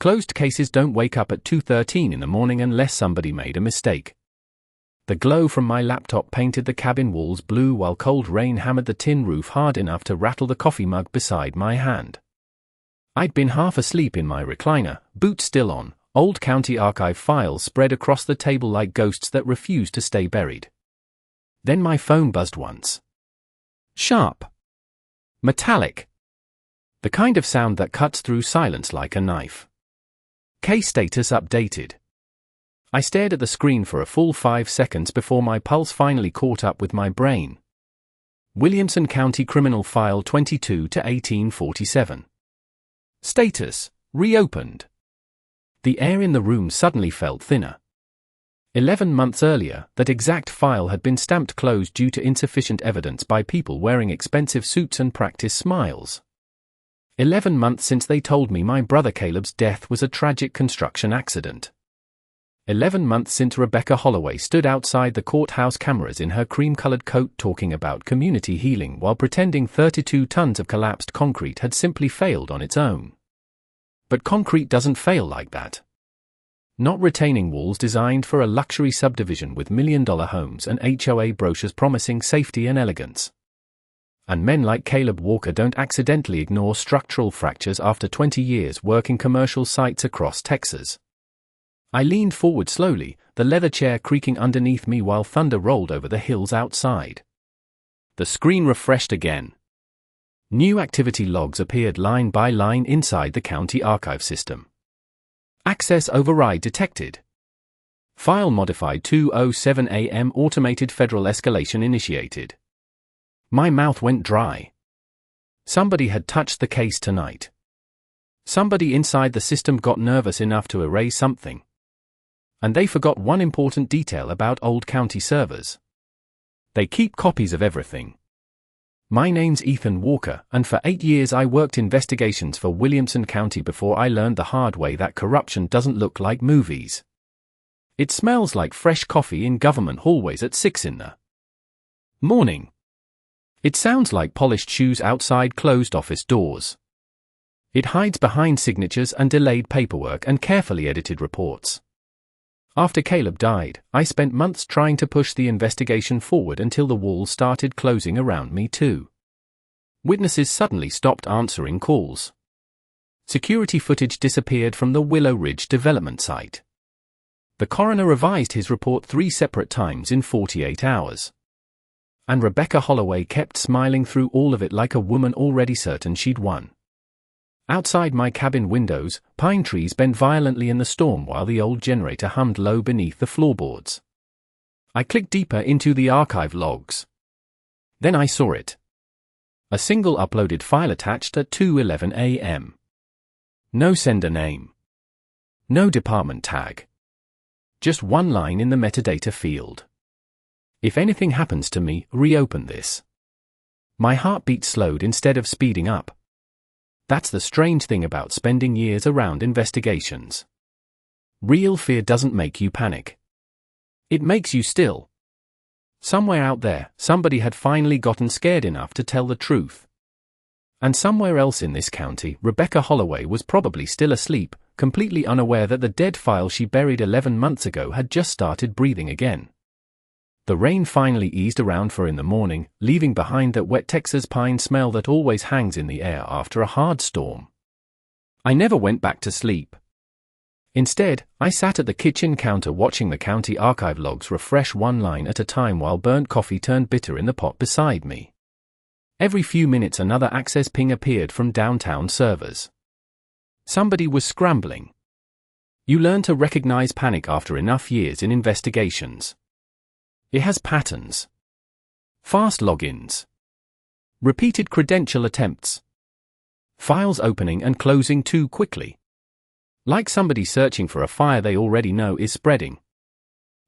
Closed cases don't wake up at 2:13 in the morning unless somebody made a mistake. The glow from my laptop painted the cabin walls blue while cold rain hammered the tin roof hard enough to rattle the coffee mug beside my hand. I'd been half asleep in my recliner, boots still on, old county archive files spread across the table like ghosts that refused to stay buried. Then my phone buzzed once. Sharp. Metallic. The kind of sound that cuts through silence like a knife. Case status updated. I stared at the screen for a full 5 seconds before my pulse finally caught up with my brain. Williamson County Criminal File 22 to 1847. Status: reopened. The air in the room suddenly felt thinner. 11 months earlier, that exact file had been stamped closed due to insufficient evidence by people wearing expensive suits and practice smiles. 11 months since they told me my brother Caleb's death was a tragic construction accident. 11 months since Rebecca Holloway stood outside the courthouse cameras in her cream-colored coat talking about community healing while pretending 32 tons of collapsed concrete had simply failed on its own. But concrete doesn't fail like that. Not retaining walls designed for a luxury subdivision with million-dollar homes and HOA brochures promising safety and elegance. And men like Caleb Walker don't accidentally ignore structural fractures after 20 years working commercial sites across Texas. I leaned forward slowly, the leather chair creaking underneath me while thunder rolled over the hills outside. The screen refreshed again. New activity logs appeared line by line inside the county archive system. Access override detected. File modified 2:07 a.m. Automated federal escalation initiated. My mouth went dry. Somebody had touched the case tonight. Somebody inside the system got nervous enough to erase something. And they forgot one important detail about old county servers. They keep copies of everything. My name's Ethan Walker, and for 8 years I worked investigations for Williamson County before I learned the hard way that corruption doesn't look like movies. It smells like fresh coffee in government hallways at 6 in the morning. It sounds like polished shoes outside closed office doors. It hides behind signatures and delayed paperwork and carefully edited reports. After Caleb died, I spent months trying to push the investigation forward until the walls started closing around me too. Witnesses suddenly stopped answering calls. Security footage disappeared from the Willow Ridge development site. The coroner revised his report 3 separate times in 48 hours. And Rebecca Holloway kept smiling through all of it like a woman already certain she'd won. Outside my cabin windows, pine trees bent violently in the storm while the old generator hummed low beneath the floorboards. I clicked deeper into the archive logs. Then I saw it. A single uploaded file attached at 2:11 a.m. No sender name. No department tag. Just one line in the metadata field. If anything happens to me, reopen this. My heartbeat slowed instead of speeding up. That's the strange thing about spending years around investigations. Real fear doesn't make you panic. It makes you still. Somewhere out there, somebody had finally gotten scared enough to tell the truth. And somewhere else in this county, Rebecca Holloway was probably still asleep, completely unaware that the dead file she buried 11 months ago had just started breathing again. The rain finally eased around for in the morning, leaving behind that wet Texas pine smell that always hangs in the air after a hard storm. I never went back to sleep. Instead, I sat at the kitchen counter watching the county archive logs refresh one line at a time while burnt coffee turned bitter in the pot beside me. Every few minutes another access ping appeared from downtown servers. Somebody was scrambling. You learn to recognize panic after enough years in investigations. It has patterns. Fast logins. Repeated credential attempts. Files opening and closing too quickly. Like somebody searching for a fire they already know is spreading.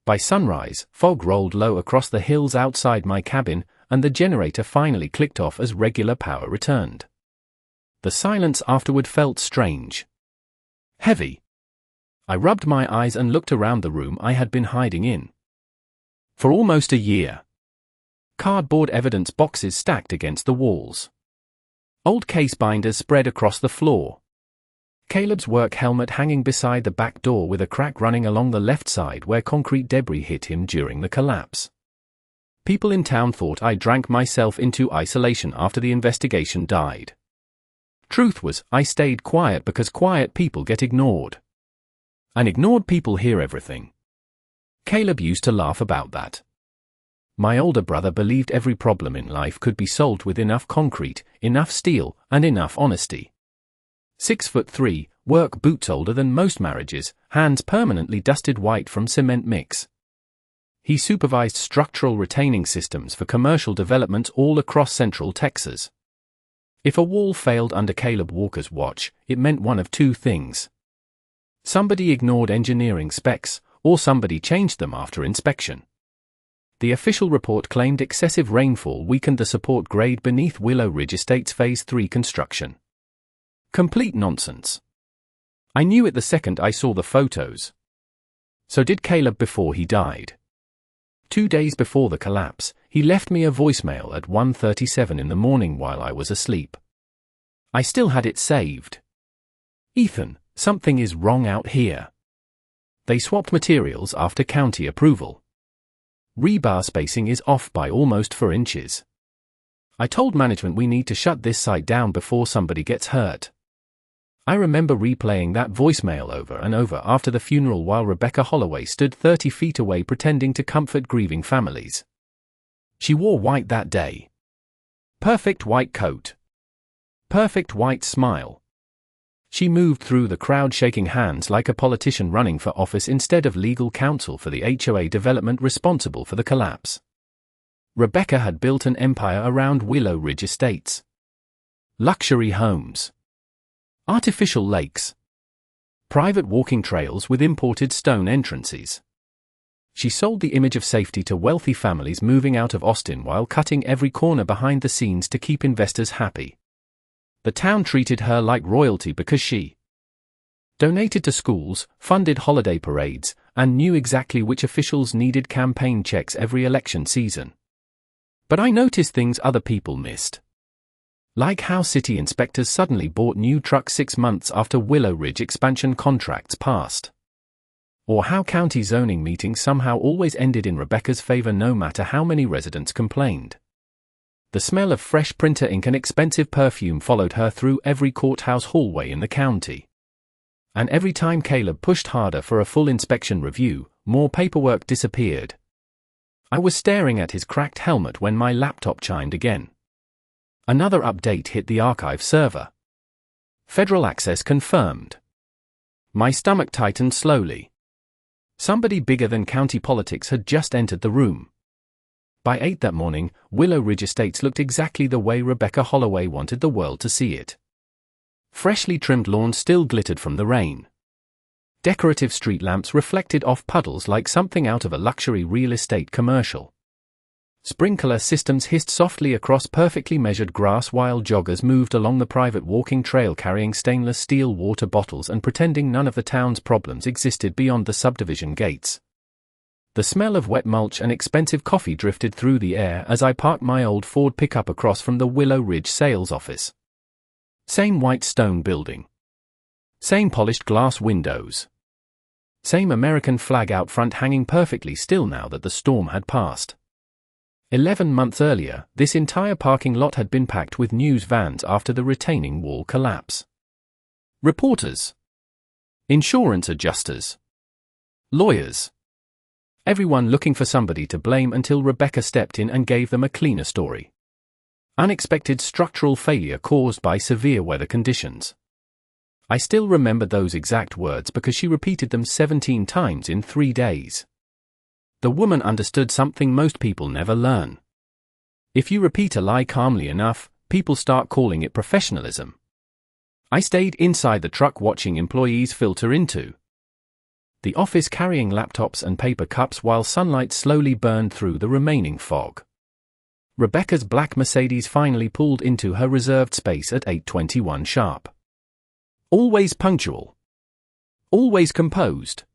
By sunrise, fog rolled low across the hills outside my cabin, and the generator finally clicked off as regular power returned. The silence afterward felt strange. Heavy. I rubbed my eyes and looked around the room I had been hiding in. For almost a year. Cardboard evidence boxes stacked against the walls. Old case binders spread across the floor. Caleb's work helmet hanging beside the back door with a crack running along the left side where concrete debris hit him during the collapse. People in town thought I drank myself into isolation after the investigation died. Truth was, I stayed quiet because quiet people get ignored. And ignored people hear everything. Caleb used to laugh about that. My older brother believed every problem in life could be solved with enough concrete, enough steel, and enough honesty. 6'3", work boots older than most marriages, hands permanently dusted white from cement mix. He supervised structural retaining systems for commercial developments all across central Texas. If a wall failed under Caleb Walker's watch, it meant one of two things. Somebody ignored engineering specs, or somebody changed them after inspection. The official report claimed excessive rainfall weakened the support grade beneath Willow Ridge Estates Phase 3 construction. Complete nonsense. I knew it the second I saw the photos. So did Caleb before he died. 2 days before the collapse, he left me a voicemail at 1:37 in the morning while I was asleep. I still had it saved. Ethan, something is wrong out here. They swapped materials after county approval. Rebar spacing is off by almost 4 inches. I told management we need to shut this site down before somebody gets hurt. I remember replaying that voicemail over and over after the funeral while Rebecca Holloway stood 30 feet away pretending to comfort grieving families. She wore white that day. Perfect white coat. Perfect white smile. She moved through the crowd shaking hands like a politician running for office instead of legal counsel for the HOA development responsible for the collapse. Rebecca had built an empire around Willow Ridge Estates. Luxury homes. Artificial lakes. Private walking trails with imported stone entrances. She sold the image of safety to wealthy families moving out of Austin while cutting every corner behind the scenes to keep investors happy. The town treated her like royalty because she donated to schools, funded holiday parades, and knew exactly which officials needed campaign checks every election season. But I noticed things other people missed. Like how city inspectors suddenly bought new trucks 6 months after Willow Ridge expansion contracts passed. Or how county zoning meetings somehow always ended in Rebecca's favor no matter how many residents complained. The smell of fresh printer ink and expensive perfume followed her through every courthouse hallway in the county. And every time Caleb pushed harder for a full inspection review, more paperwork disappeared. I was staring at his cracked helmet when my laptop chimed again. Another update hit the archive server. Federal access confirmed. My stomach tightened slowly. Somebody bigger than county politics had just entered the room. By 8 that morning, Willow Ridge Estates looked exactly the way Rebecca Holloway wanted the world to see it. Freshly trimmed lawns still glittered from the rain. Decorative street lamps reflected off puddles like something out of a luxury real estate commercial. Sprinkler systems hissed softly across perfectly measured grass while joggers moved along the private walking trail carrying stainless steel water bottles and pretending none of the town's problems existed beyond the subdivision gates. The smell of wet mulch and expensive coffee drifted through the air as I parked my old Ford pickup across from the Willow Ridge sales office. Same white stone building. Same polished glass windows. Same American flag out front hanging perfectly still now that the storm had passed. 11 months earlier, this entire parking lot had been packed with news vans after the retaining wall collapse. Reporters. Insurance adjusters. Lawyers. Everyone looking for somebody to blame until Rebecca stepped in and gave them a cleaner story. Unexpected structural failure caused by severe weather conditions. I still remember those exact words because she repeated them 17 times in 3 days. The woman understood something most people never learn. If you repeat a lie calmly enough, people start calling it professionalism. I stayed inside the truck watching employees filter into the office carrying laptops and paper cups while sunlight slowly burned through the remaining fog. Rebecca's black Mercedes finally pulled into her reserved space at 8:21 sharp. Always punctual. Always composed.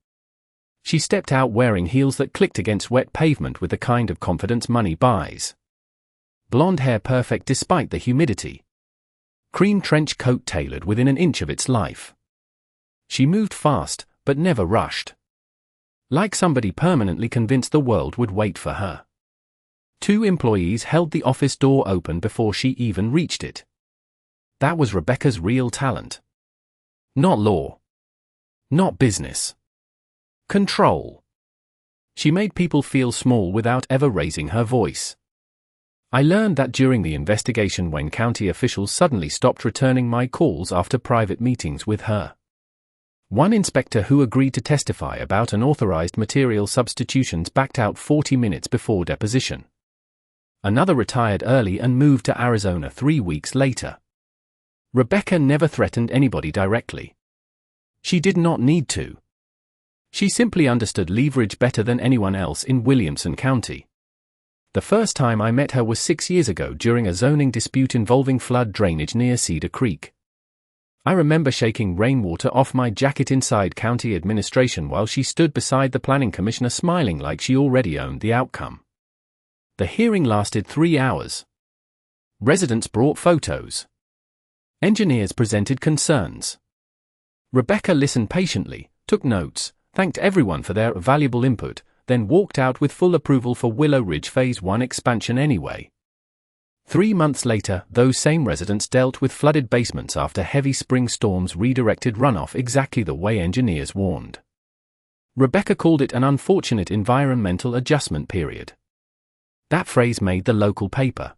She stepped out wearing heels that clicked against wet pavement with the kind of confidence money buys. Blonde hair perfect despite the humidity. Cream trench coat tailored within an inch of its life. She moved fast, but never rushed. Like somebody permanently convinced the world would wait for her. 2 employees held the office door open before she even reached it. That was Rebecca's real talent. Not law. Not business. Control. She made people feel small without ever raising her voice. I learned that during the investigation when county officials suddenly stopped returning my calls after private meetings with her. One inspector who agreed to testify about unauthorized material substitutions backed out 40 minutes before deposition. Another retired early and moved to Arizona 3 weeks later. Rebecca never threatened anybody directly. She did not need to. She simply understood leverage better than anyone else in Williamson County. The first time I met her was 6 years ago during a zoning dispute involving flood drainage near Cedar Creek. I remember shaking rainwater off my jacket inside county administration while she stood beside the planning commissioner smiling like she already owned the outcome. The hearing lasted 3 hours. Residents brought photos. Engineers presented concerns. Rebecca listened patiently, took notes, thanked everyone for their valuable input, then walked out with full approval for Willow Ridge Phase 1 expansion anyway. 3 months later, those same residents dealt with flooded basements after heavy spring storms redirected runoff exactly the way engineers warned. Rebecca called it an unfortunate environmental adjustment period. That phrase made the local paper.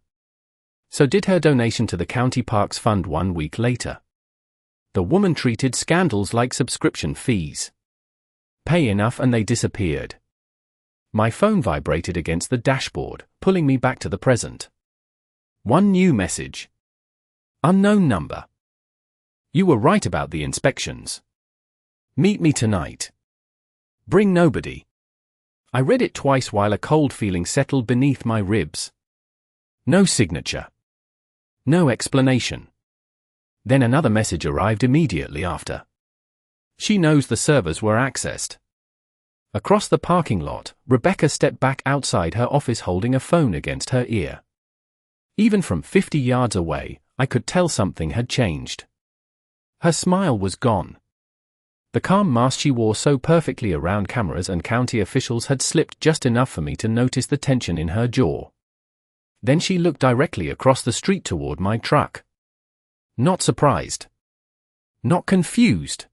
So did her donation to the County Parks Fund 1 week later. The woman treated scandals like subscription fees. Pay enough and they disappeared. My phone vibrated against the dashboard, pulling me back to the present. One new message. Unknown number. You were right about the inspections. Meet me tonight. Bring nobody. I read it twice while a cold feeling settled beneath my ribs. No signature. No explanation. Then another message arrived immediately after. She knows the servers were accessed. Across the parking lot, Rebecca stepped back outside her office holding a phone against her ear. Even from 50 yards away, I could tell something had changed. Her smile was gone. The calm mask she wore so perfectly around cameras and county officials had slipped just enough for me to notice the tension in her jaw. Then she looked directly across the street toward my truck. Not surprised. Not confused.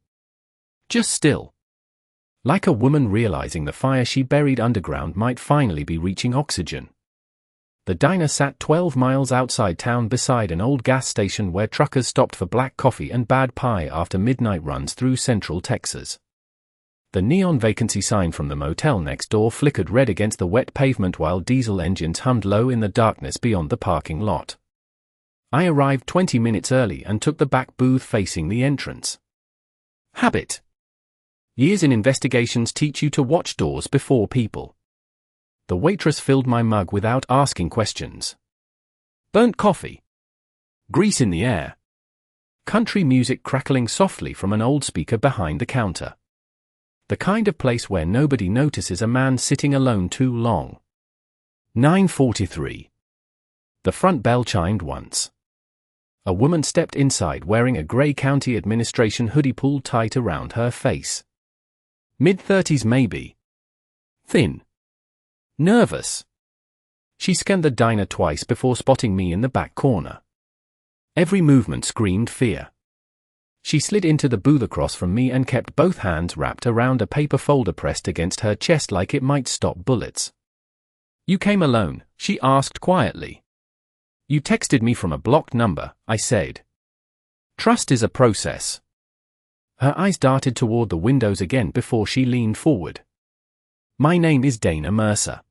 Just still. Like a woman realizing the fire she buried underground might finally be reaching oxygen. The diner sat 12 miles outside town beside an old gas station where truckers stopped for black coffee and bad pie after midnight runs through central Texas. The neon vacancy sign from the motel next door flickered red against the wet pavement while diesel engines hummed low in the darkness beyond the parking lot. I arrived 20 minutes early and took the back booth facing the entrance. Habit. Years in investigations teach you to watch doors before people. The waitress filled my mug without asking questions. Burnt coffee. Grease in the air. Country music crackling softly from an old speaker behind the counter. The kind of place where nobody notices a man sitting alone too long. 9:43. The front bell chimed once. A woman stepped inside wearing a grey county administration hoodie pulled tight around her face. Mid-30s maybe. Thin. Nervous. She scanned the diner twice before spotting me in the back corner. Every movement screamed fear. She slid into the booth across from me and kept both hands wrapped around a paper folder pressed against her chest like it might stop bullets. You came alone, she asked quietly. You texted me from a blocked number, I said. Trust is a process. Her eyes darted toward the windows again before she leaned forward. My name is Dana Mercer.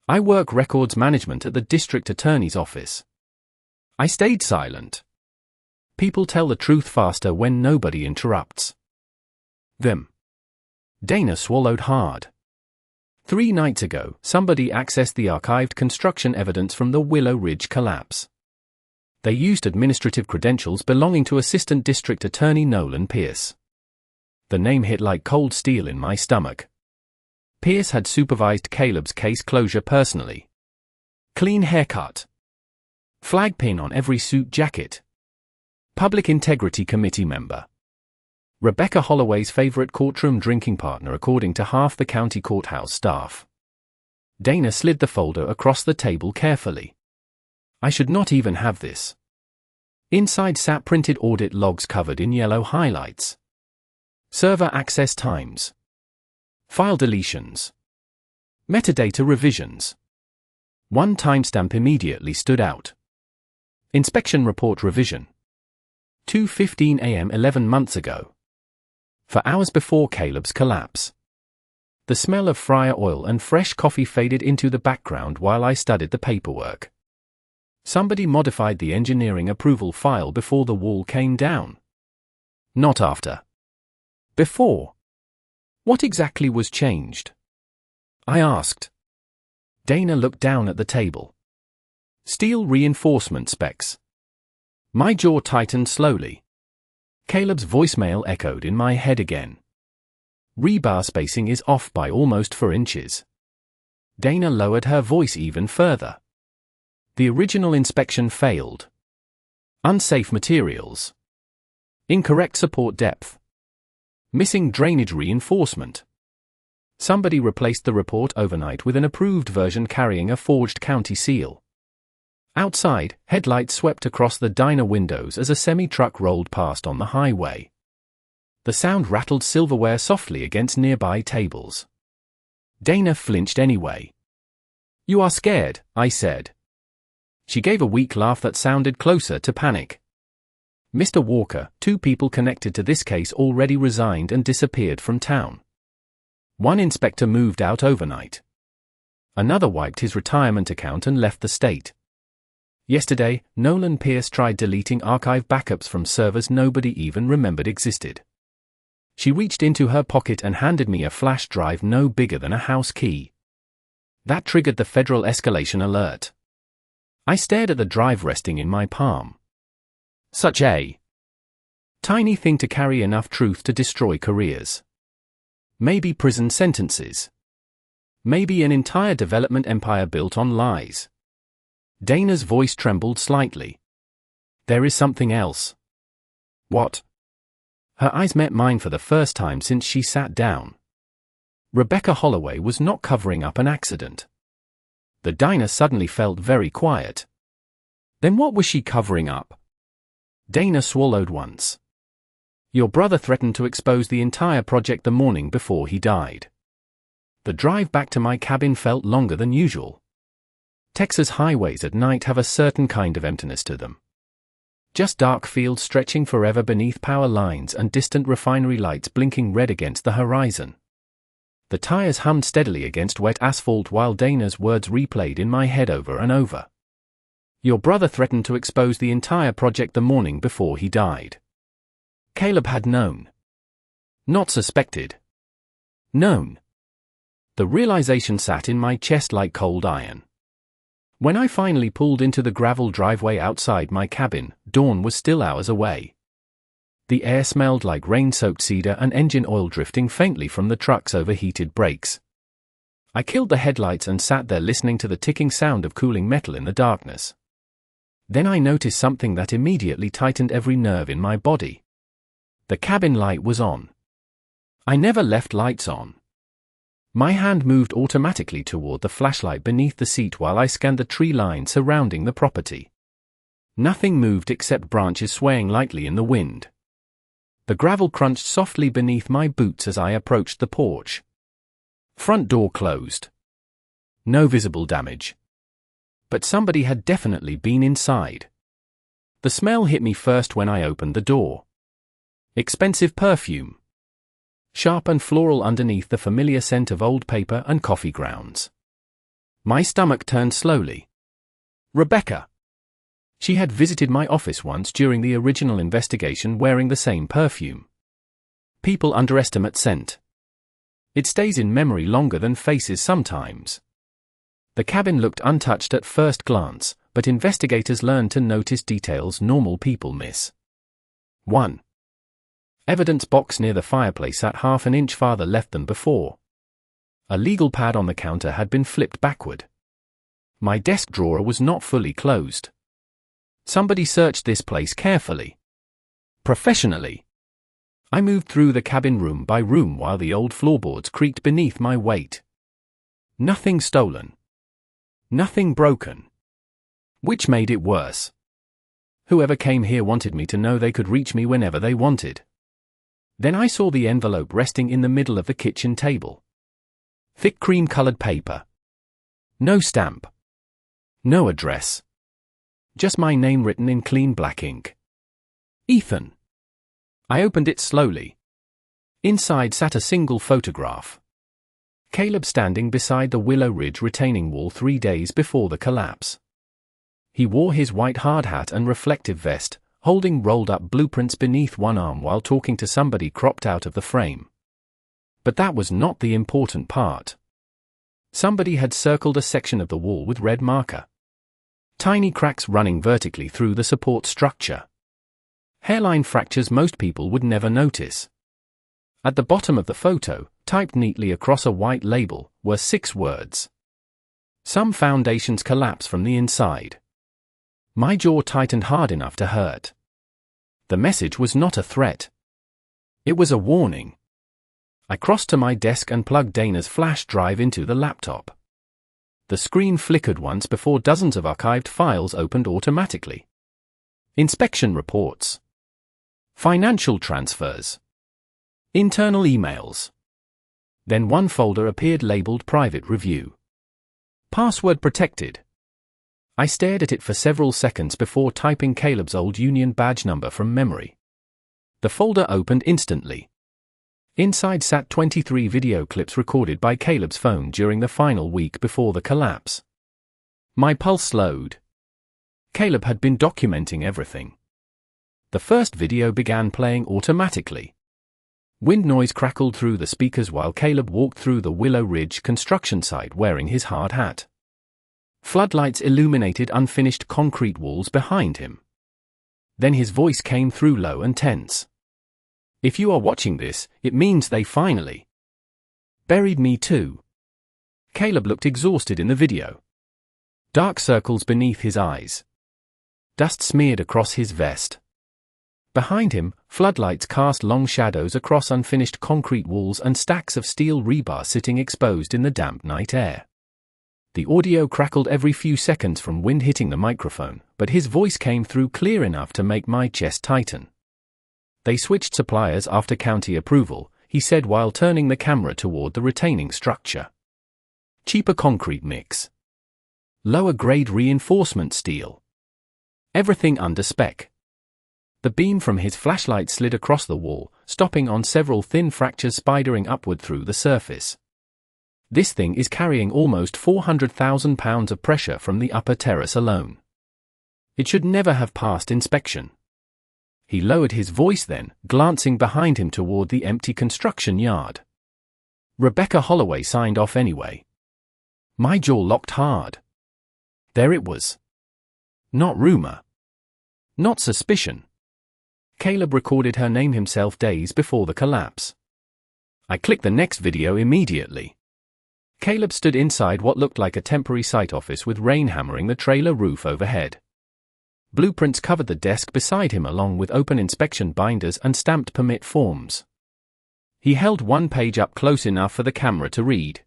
I work records management at the district attorney's office. I stayed silent. People tell the truth faster when nobody interrupts them. Dana swallowed hard. 3 nights ago, somebody accessed the archived construction evidence from the Willow Ridge collapse. They used administrative credentials belonging to Assistant District Attorney Nolan Pierce. The name hit like cold steel in my stomach. Pierce had supervised Caleb's case closure personally. Clean haircut. Flag pin on every suit jacket. Public Integrity Committee member. Rebecca Holloway's favorite courtroom drinking partner according to half the county courthouse staff. Dana slid the folder across the table carefully. I should not even have this. Inside sat printed audit logs covered in yellow highlights. Server access times. File deletions. Metadata revisions. One timestamp immediately stood out. Inspection report revision. 2:15 a.m. 11 months ago. For hours before Caleb's collapse. The smell of fryer oil and fresh coffee faded into the background while I studied the paperwork. Somebody modified the engineering approval file before the wall came down. Not after. Before. What exactly was changed? I asked. Dana looked down at the table. Steel reinforcement specs. My jaw tightened slowly. Caleb's voicemail echoed in my head again. Rebar spacing is off by almost 4 inches. Dana lowered her voice even further. The original inspection failed. Unsafe materials. Incorrect support depth. Missing drainage reinforcement. Somebody replaced the report overnight with an approved version carrying a forged county seal. Outside, headlights swept across the diner windows as a semi-truck rolled past on the highway. The sound rattled silverware softly against nearby tables. Dana flinched anyway. You are scared, I said. She gave a weak laugh that sounded closer to panic. Mr. Walker, 2 people connected to this case already resigned and disappeared from town. One inspector moved out overnight. Another wiped his retirement account and left the state. Yesterday, Nolan Pierce tried deleting archive backups from servers nobody even remembered existed. She reached into her pocket and handed me a flash drive no bigger than a house key. That triggered the federal escalation alert. I stared at the drive resting in my palm. Such a tiny thing to carry enough truth to destroy careers. Maybe prison sentences. Maybe an entire development empire built on lies. Dana's voice trembled slightly. There is something else. What? Her eyes met mine for the first time since she sat down. Rebecca Holloway was not covering up an accident. The diner suddenly felt very quiet. Then what was she covering up? Dana swallowed once. Your brother threatened to expose the entire project the morning before he died. The drive back to my cabin felt longer than usual. Texas highways at night have a certain kind of emptiness to them. Just dark fields stretching forever beneath power lines and distant refinery lights blinking red against the horizon. The tires hummed steadily against wet asphalt while Dana's words replayed in my head over and over. Your brother threatened to expose the entire project the morning before he died. Caleb had known. Not suspected. Known. The realization sat in my chest like cold iron. When I finally pulled into the gravel driveway outside my cabin, dawn was still hours away. The air smelled like rain-soaked cedar and engine oil drifting faintly from the truck's overheated brakes. I killed the headlights and sat there listening to the ticking sound of cooling metal in the darkness. Then I noticed something that immediately tightened every nerve in my body. The cabin light was on. I never left lights on. My hand moved automatically toward the flashlight beneath the seat while I scanned the tree line surrounding the property. Nothing moved except branches swaying lightly in the wind. The gravel crunched softly beneath my boots as I approached the porch. Front door closed. No visible damage. But somebody had definitely been inside. The smell hit me first when I opened the door. Expensive perfume. Sharp and floral underneath the familiar scent of old paper and coffee grounds. My stomach turned slowly. Rebecca. She had visited my office once during the original investigation wearing the same perfume. People underestimate scent. It stays in memory longer than faces sometimes. The cabin looked untouched at first glance, but investigators learned to notice details normal people miss. 1. Evidence box near the fireplace sat half an inch farther left than before. A legal pad on the counter had been flipped backward. My desk drawer was not fully closed. Somebody searched this place carefully. Professionally. I moved through the cabin room by room while the old floorboards creaked beneath my weight. Nothing stolen. Nothing broken. Which made it worse. Whoever came here wanted me to know they could reach me whenever they wanted. Then I saw the envelope resting in the middle of the kitchen table. Thick cream-colored paper. No stamp. No address. Just my name written in clean black ink. Ethan. I opened it slowly. Inside sat a single photograph. Caleb standing beside the Willow Ridge retaining wall 3 days before the collapse. He wore his white hard hat and reflective vest, holding rolled-up blueprints beneath one arm while talking to somebody cropped out of the frame. But that was not the important part. Somebody had circled a section of the wall with red marker. Tiny cracks running vertically through the support structure. Hairline fractures most people would never notice. At the bottom of the photo, typed neatly across a white label, were 6 words. Some foundations collapse from the inside. My jaw tightened hard enough to hurt. The message was not a threat. It was a warning. I crossed to my desk and plugged Dana's flash drive into the laptop. The screen flickered once before dozens of archived files opened automatically. Inspection reports. Financial transfers. Internal emails. Then one folder appeared labeled Private Review. Password protected. I stared at it for several seconds before typing Caleb's old union badge number from memory. The folder opened instantly. Inside sat 23 video clips recorded by Caleb's phone during the final week before the collapse. My pulse slowed. Caleb had been documenting everything. The first video began playing automatically. Wind noise crackled through the speakers while Caleb walked through the Willow Ridge construction site wearing his hard hat. Floodlights illuminated unfinished concrete walls behind him. Then his voice came through low and tense. If you are watching this, it means they finally buried me too. Caleb looked exhausted in the video. Dark circles beneath his eyes. Dust smeared across his vest. Behind him, floodlights cast long shadows across unfinished concrete walls and stacks of steel rebar sitting exposed in the damp night air. The audio crackled every few seconds from wind hitting the microphone, but his voice came through clear enough to make my chest tighten. They switched suppliers after county approval, he said while turning the camera toward the retaining structure. Cheaper concrete mix. Lower grade reinforcement steel. Everything under spec. The beam from his flashlight slid across the wall, stopping on several thin fractures spidering upward through the surface. This thing is carrying almost 400,000 pounds of pressure from the upper terrace alone. It should never have passed inspection. He lowered his voice then, glancing behind him toward the empty construction yard. Rebecca Holloway signed off anyway. My jaw locked hard. There it was. Not rumor. Not suspicion. Caleb recorded her name himself days before the collapse. I clicked the next video immediately. Caleb stood inside what looked like a temporary site office with rain hammering the trailer roof overhead. Blueprints covered the desk beside him along with open inspection binders and stamped permit forms. He held one page up close enough for the camera to read.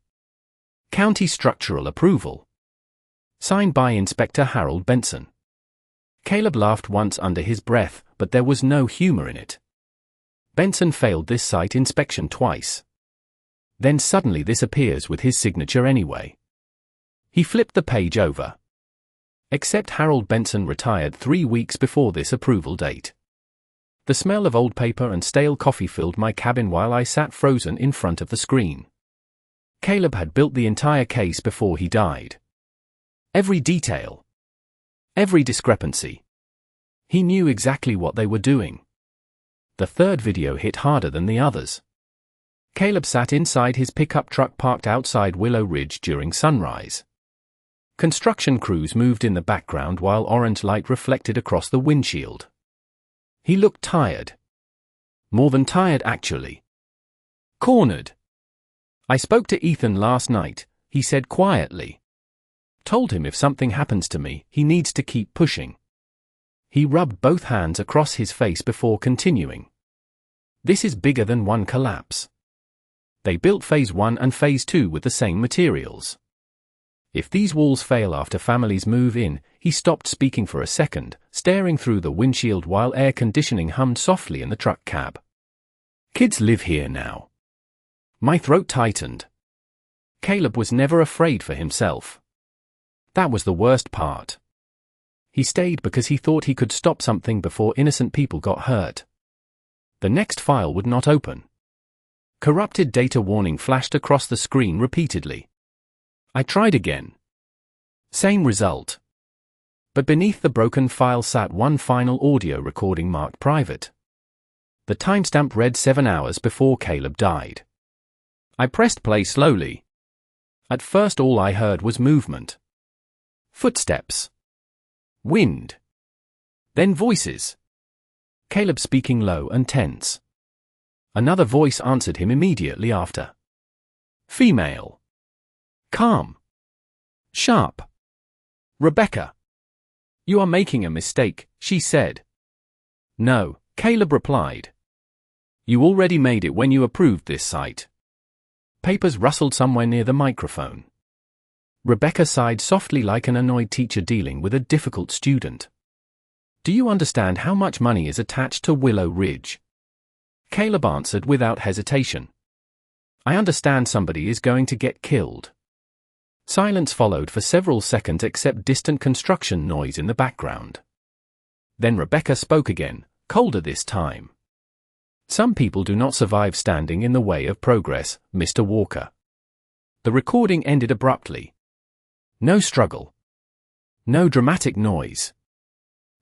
County Structural Approval. Signed by Inspector Harold Benson. Caleb laughed once under his breath, but there was no humor in it. Benson failed this site inspection twice. Then suddenly this appears with his signature anyway. He flipped the page over. Except Harold Benson retired 3 weeks before this approval date. The smell of old paper and stale coffee filled my cabin while I sat frozen in front of the screen. Caleb had built the entire case before he died. Every detail. Every discrepancy. He knew exactly what they were doing. The third video hit harder than the others. Caleb sat inside his pickup truck parked outside Willow Ridge during sunrise. Construction crews moved in the background while orange light reflected across the windshield. He looked tired. More than tired, actually. Cornered. I spoke to Ethan last night, he said quietly. Told him if something happens to me, he needs to keep pushing. He rubbed both hands across his face before continuing. This is bigger than one collapse. They built Phase 1 and Phase 2 with the same materials. If these walls fail after families move in, he stopped speaking for a second, staring through the windshield while air conditioning hummed softly in the truck cab. Kids live here now. My throat tightened. Caleb was never afraid for himself. That was the worst part. He stayed because he thought he could stop something before innocent people got hurt. The next file would not open. Corrupted data warning flashed across the screen repeatedly. I tried again. Same result. But beneath the broken file sat one final audio recording marked private. The timestamp read 7 hours before Caleb died. I pressed play slowly. At first all I heard was movement. Footsteps. Wind. Then voices. Caleb speaking low and tense. Another voice answered him immediately after. Female. Calm. Sharp. Rebecca. You are making a mistake, she said. No, Caleb replied. You already made it when you approved this site. Papers rustled somewhere near the microphone. Rebecca sighed softly like an annoyed teacher dealing with a difficult student. Do you understand how much money is attached to Willow Ridge? Caleb answered without hesitation. I understand somebody is going to get killed. Silence followed for several seconds except distant construction noise in the background. Then Rebecca spoke again, colder this time. Some people do not survive standing in the way of progress, Mr. Walker. The recording ended abruptly. No struggle. No dramatic noise.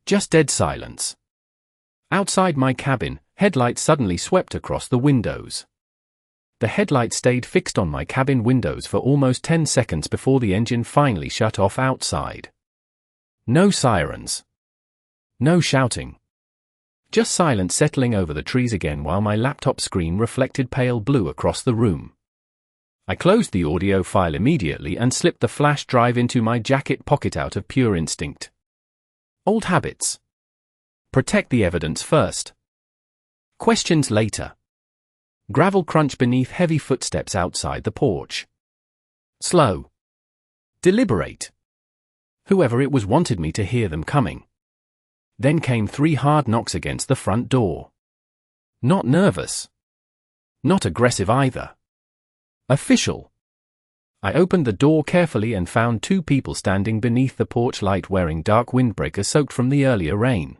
Just dead silence. Outside my cabin, headlights suddenly swept across the windows. The headlight stayed fixed on my cabin windows for almost 10 seconds before the engine finally shut off outside. No sirens. No shouting. Just silence settling over the trees again while my laptop screen reflected pale blue across the room. I closed the audio file immediately and slipped the flash drive into my jacket pocket out of pure instinct. Old habits. Protect the evidence first. Questions later. Gravel crunch beneath heavy footsteps outside the porch. Slow. Deliberate. Whoever it was wanted me to hear them coming. Then came 3 hard knocks against the front door. Not nervous. Not aggressive either. Official. I opened the door carefully and found 2 people standing beneath the porch light wearing dark windbreakers soaked from the earlier rain.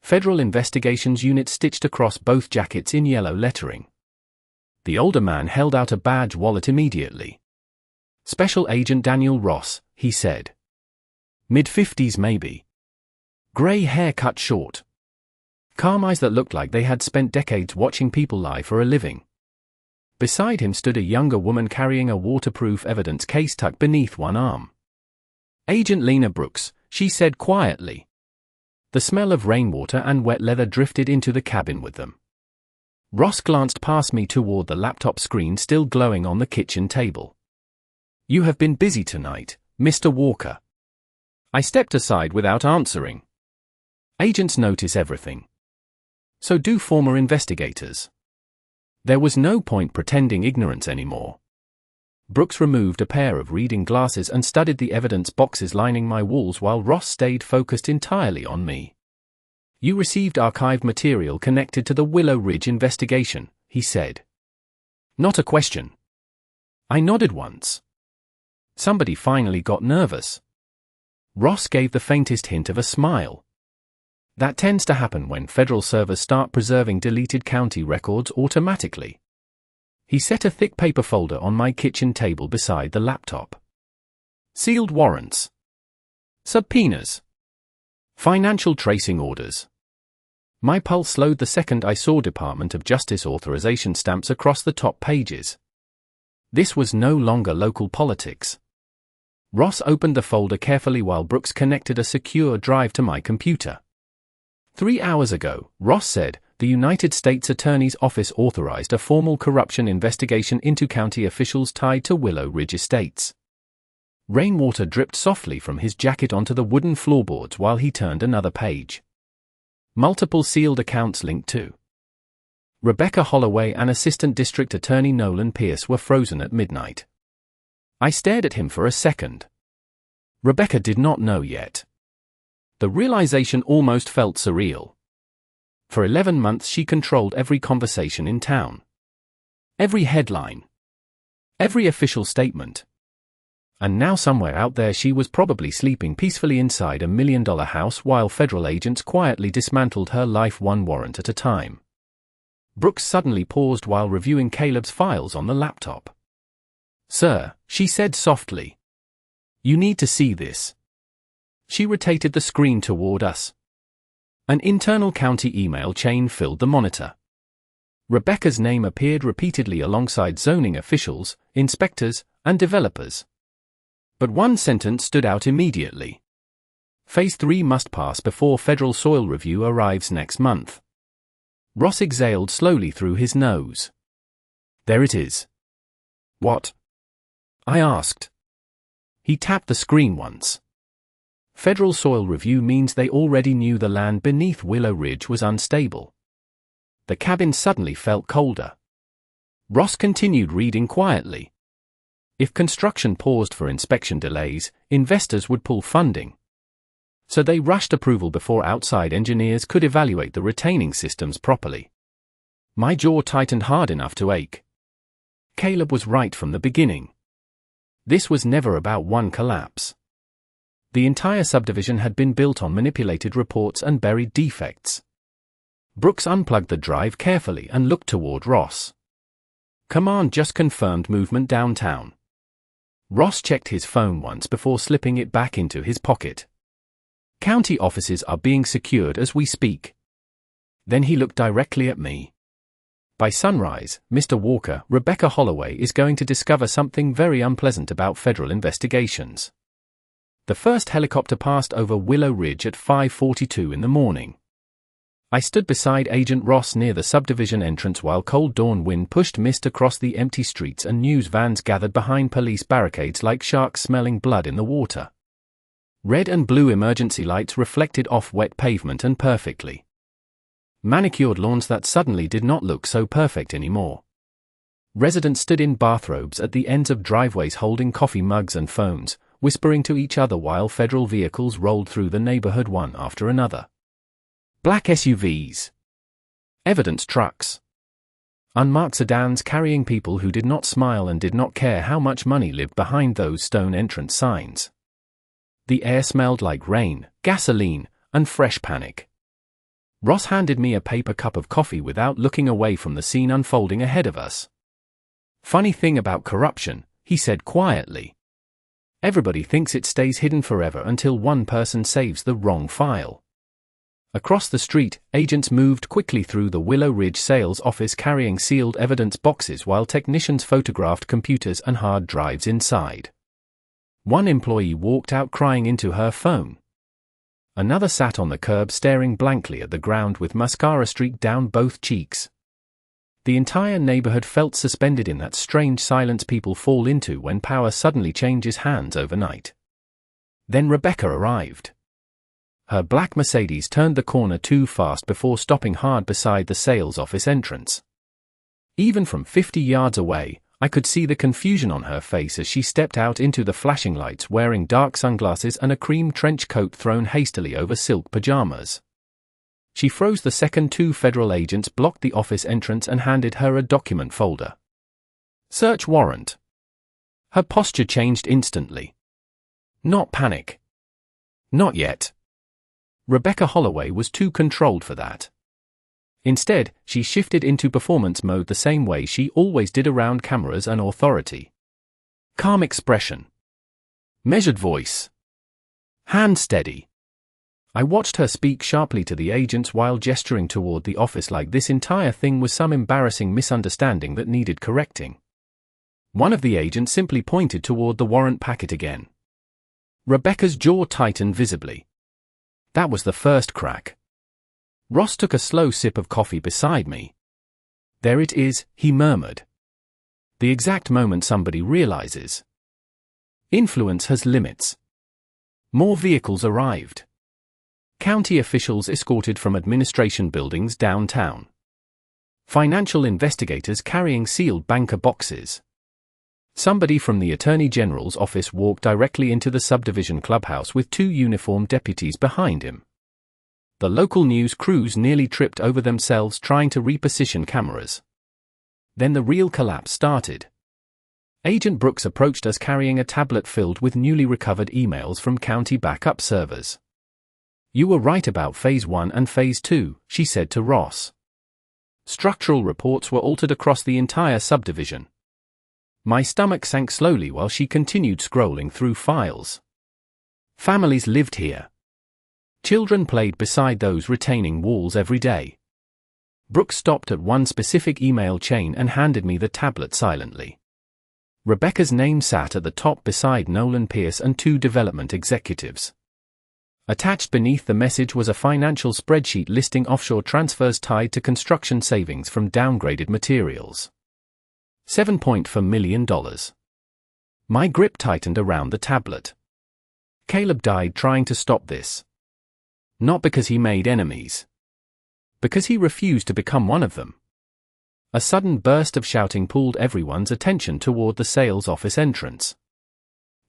Federal Investigations Unit stitched across both jackets in yellow lettering. The older man held out a badge wallet immediately. Special Agent Daniel Ross, he said. Mid-50s maybe. Grey hair cut short. Calm eyes that looked like they had spent decades watching people lie for a living. Beside him stood a younger woman carrying a waterproof evidence case tucked beneath one arm. Agent Lena Brooks, she said quietly. The smell of rainwater and wet leather drifted into the cabin with them. Ross glanced past me toward the laptop screen still glowing on the kitchen table. You have been busy tonight, Mr. Walker. I stepped aside without answering. Agents notice everything. So do former investigators. There was no point pretending ignorance anymore. Brooks removed a pair of reading glasses and studied the evidence boxes lining my walls while Ross stayed focused entirely on me. You received archived material connected to the Willow Ridge investigation, he said. Not a question. I nodded once. Somebody finally got nervous. Ross gave the faintest hint of a smile. That tends to happen when federal servers start preserving deleted county records automatically. He set a thick paper folder on my kitchen table beside the laptop. Sealed warrants. Subpoenas. Financial tracing orders. My pulse slowed the second I saw Department of Justice authorization stamps across the top pages. This was no longer local politics. Ross opened the folder carefully while Brooks connected a secure drive to my computer. 3 hours ago, Ross said, the United States Attorney's Office authorized a formal corruption investigation into county officials tied to Willow Ridge Estates. Rainwater dripped softly from his jacket onto the wooden floorboards while he turned another page. Multiple sealed accounts linked to Rebecca Holloway and Assistant District Attorney Nolan Pierce were frozen at midnight. I stared at him for a second. Rebecca did not know yet. The realization almost felt surreal. For 11 months she controlled every conversation in town. Every headline. Every official statement. And now somewhere out there she was probably sleeping peacefully inside a $1 million house while federal agents quietly dismantled her life one warrant at a time. Brooks suddenly paused while reviewing Caleb's files on the laptop. "Sir," she said softly. "You need to see this." She rotated the screen toward us. An internal county email chain filled the monitor. Rebecca's name appeared repeatedly alongside zoning officials, inspectors, and developers. But one sentence stood out immediately. Phase 3 must pass before federal soil review arrives next month. Ross exhaled slowly through his nose. "There it is." "What?" I asked. He tapped the screen once. Federal soil review means they already knew the land beneath Willow Ridge was unstable. The cabin suddenly felt colder. Ross continued reading quietly. If construction paused for inspection delays, investors would pull funding. So they rushed approval before outside engineers could evaluate the retaining systems properly. My jaw tightened hard enough to ache. Caleb was right from the beginning. This was never about one collapse. The entire subdivision had been built on manipulated reports and buried defects. Brooks unplugged the drive carefully and looked toward Ross. "Command just confirmed movement downtown." Ross checked his phone once before slipping it back into his pocket. "County offices are being secured as we speak." Then he looked directly at me. "By sunrise, Mr. Walker, Rebecca Holloway is going to discover something very unpleasant about federal investigations." The first helicopter passed over Willow Ridge at 5:42 in the morning. I stood beside Agent Ross near the subdivision entrance while cold dawn wind pushed mist across the empty streets and news vans gathered behind police barricades like sharks smelling blood in the water. Red and blue emergency lights reflected off wet pavement and perfectly manicured lawns that suddenly did not look so perfect anymore. Residents stood in bathrobes at the ends of driveways holding coffee mugs and phones, whispering to each other while federal vehicles rolled through the neighborhood one after another. Black SUVs. Evidence trucks. Unmarked sedans carrying people who did not smile and did not care how much money lived behind those stone entrance signs. The air smelled like rain, gasoline, and fresh panic. Ross handed me a paper cup of coffee without looking away from the scene unfolding ahead of us. "Funny thing about corruption," he said quietly. "Everybody thinks it stays hidden forever until one person saves the wrong file." Across the street, agents moved quickly through the Willow Ridge sales office carrying sealed evidence boxes while technicians photographed computers and hard drives inside. One employee walked out crying into her phone. Another sat on the curb staring blankly at the ground with mascara streaked down both cheeks. The entire neighborhood felt suspended in that strange silence people fall into when power suddenly changes hands overnight. Then Rebecca arrived. Her black Mercedes turned the corner too fast before stopping hard beside the sales office entrance. Even from 50 yards away, I could see the confusion on her face as she stepped out into the flashing lights wearing dark sunglasses and a cream trench coat thrown hastily over silk pajamas. She froze the second two federal agents blocked the office entrance and handed her a document folder. "Search warrant." Her posture changed instantly. Not panic. Not yet. Rebecca Holloway was too controlled for that. Instead, she shifted into performance mode the same way she always did around cameras and authority. Calm expression. Measured voice. Hand steady. I watched her speak sharply to the agents while gesturing toward the office like this entire thing was some embarrassing misunderstanding that needed correcting. One of the agents simply pointed toward the warrant packet again. Rebecca's jaw tightened visibly. That was the first crack. Ross took a slow sip of coffee beside me. "There it is," he murmured. The exact moment somebody realizes. Influence has limits. More vehicles arrived. County officials escorted from administration buildings downtown. Financial investigators carrying sealed banker boxes. Somebody from the Attorney General's office walked directly into the subdivision clubhouse with 2 uniformed deputies behind him. The local news crews nearly tripped over themselves trying to reposition cameras. Then the real collapse started. Agent Brooks approached us carrying a tablet filled with newly recovered emails from county backup servers. "You were right about Phase 1 and Phase 2, she said to Ross. Structural reports were altered across the entire subdivision. My stomach sank slowly while she continued scrolling through files. Families lived here. Children played beside those retaining walls every day. Brooks stopped at one specific email chain and handed me the tablet silently. Rebecca's name sat at the top beside Nolan Pierce and 2 development executives. Attached beneath the message was a financial spreadsheet listing offshore transfers tied to construction savings from downgraded materials. $7.4 million. My grip tightened around the tablet. Caleb died trying to stop this. Not because he made enemies. Because he refused to become one of them. A sudden burst of shouting pulled everyone's attention toward the sales office entrance.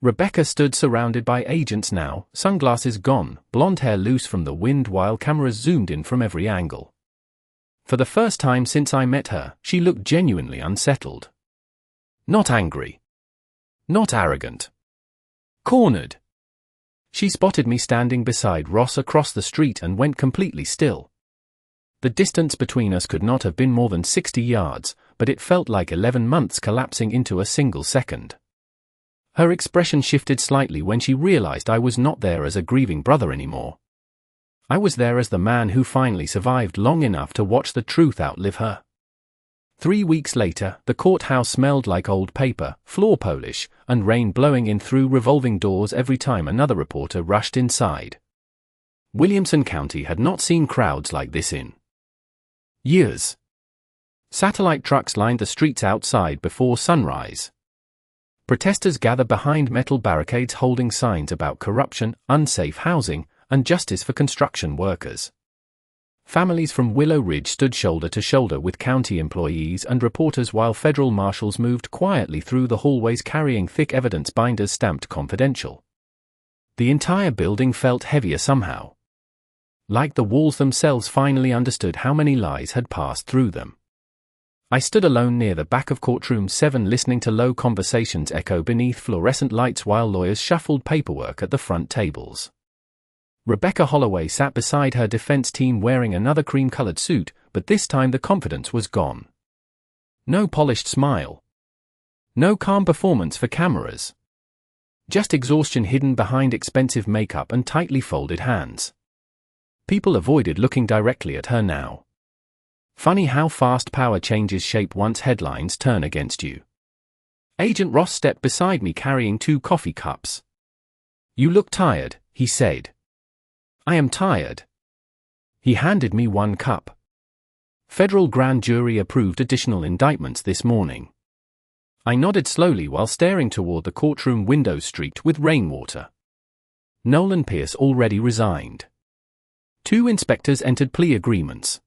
Rebecca stood surrounded by agents now, sunglasses gone, blonde hair loose from the wind while cameras zoomed in from every angle. For the first time since I met her, she looked genuinely unsettled. Not angry. Not arrogant. Cornered. She spotted me standing beside Ross across the street and went completely still. The distance between us could not have been more than 60 yards, but it felt like 11 months collapsing into a single second. Her expression shifted slightly when she realized I was not there as a grieving brother anymore. I was there as the man who finally survived long enough to watch the truth outlive her. 3 weeks later, the courthouse smelled like old paper, floor polish, and rain blowing in through revolving doors every time another reporter rushed inside. Williamson County had not seen crowds like this in years. Satellite trucks lined the streets outside before sunrise. Protesters gathered behind metal barricades holding signs about corruption, unsafe housing, and justice for construction workers. Families from Willow Ridge stood shoulder to shoulder with county employees and reporters while federal marshals moved quietly through the hallways carrying thick evidence binders stamped confidential. The entire building felt heavier somehow. Like the walls themselves finally understood how many lies had passed through them. I stood alone near the back of courtroom 7 listening to low conversations echo beneath fluorescent lights while lawyers shuffled paperwork at the front tables. Rebecca Holloway sat beside her defense team wearing another cream-colored suit, but this time the confidence was gone. No polished smile. No calm performance for cameras. Just exhaustion hidden behind expensive makeup and tightly folded hands. People avoided looking directly at her now. Funny how fast power changes shape once headlines turn against you. Agent Ross stepped beside me carrying 2 coffee cups. "You look tired," he said. "I am tired." He handed me 1 cup. Federal grand jury approved additional indictments this morning. I nodded slowly while staring toward the courtroom windows streaked with rainwater. Nolan Pierce already resigned. 2 inspectors entered plea agreements.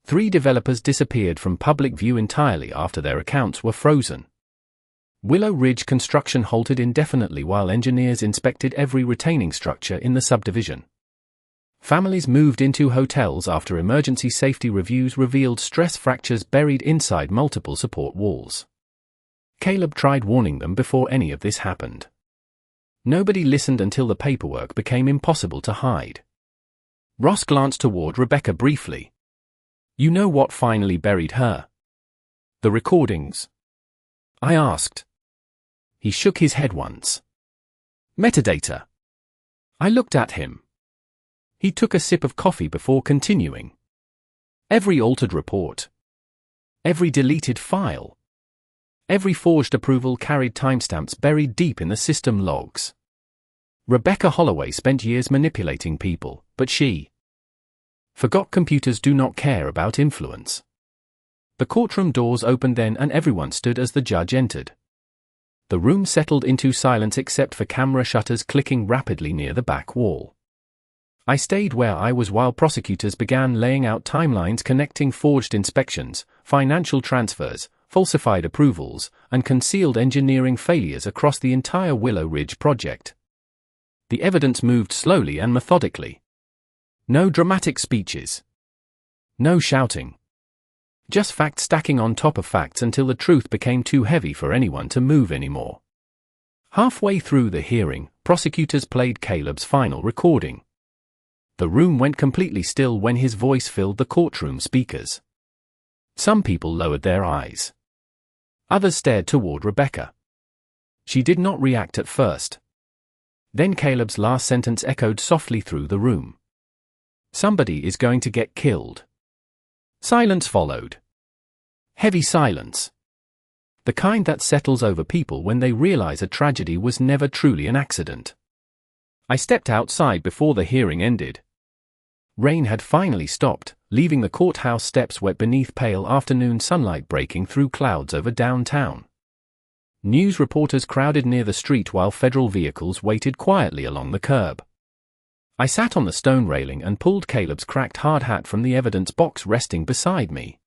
3 developers disappeared from public view entirely after their accounts were frozen. Willow Ridge construction halted indefinitely while engineers inspected every retaining structure in the subdivision. Families moved into hotels after emergency safety reviews revealed stress fractures buried inside multiple support walls. Caleb tried warning them before any of this happened. Nobody listened until the paperwork became impossible to hide. Ross glanced toward Rebecca briefly. "You know what finally buried her?" "The recordings?" I asked. He shook his head once. "Metadata." I looked at him. He took a sip of coffee before continuing. "Every altered report. Every deleted file. Every forged approval carried timestamps buried deep in the system logs. Rebecca Holloway spent years manipulating people, but she forgot computers do not care about influence." The courtroom doors opened then and everyone stood as the judge entered. The room settled into silence except for camera shutters clicking rapidly near the back wall. I stayed where I was while prosecutors began laying out timelines connecting forged inspections, financial transfers, falsified approvals, and concealed engineering failures across the entire Willow Ridge project. The evidence moved slowly and methodically. No dramatic speeches. No shouting. Just facts stacking on top of facts until the truth became too heavy for anyone to move anymore. Halfway through the hearing, prosecutors played Caleb's final recording. The room went completely still when his voice filled the courtroom speakers. Some people lowered their eyes. Others stared toward Rebecca. She did not react at first. Then Caleb's last sentence echoed softly through the room. "Somebody is going to get killed." Silence followed. Heavy silence. The kind that settles over people when they realize a tragedy was never truly an accident. I stepped outside before the hearing ended. Rain had finally stopped, leaving the courthouse steps wet beneath pale afternoon sunlight breaking through clouds over downtown. News reporters crowded near the street while federal vehicles waited quietly along the curb. I sat on the stone railing and pulled Caleb's cracked hard hat from the evidence box resting beside me.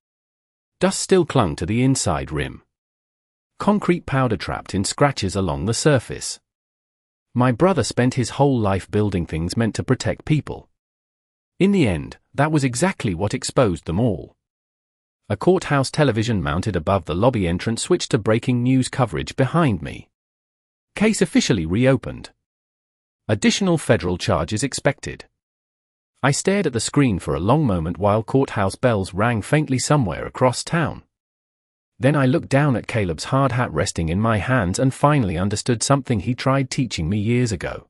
Dust still clung to the inside rim. Concrete powder trapped in scratches along the surface. My brother spent his whole life building things meant to protect people. In the end, that was exactly what exposed them all. A courthouse television mounted above the lobby entrance switched to breaking news coverage behind me. Case officially reopened. Additional federal charges expected. I stared at the screen for a long moment while courthouse bells rang faintly somewhere across town. Then I looked down at Caleb's hard hat resting in my hands and finally understood something he tried teaching me years ago.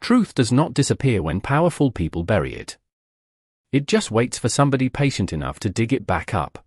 Truth does not disappear when powerful people bury it. It just waits for somebody patient enough to dig it back up.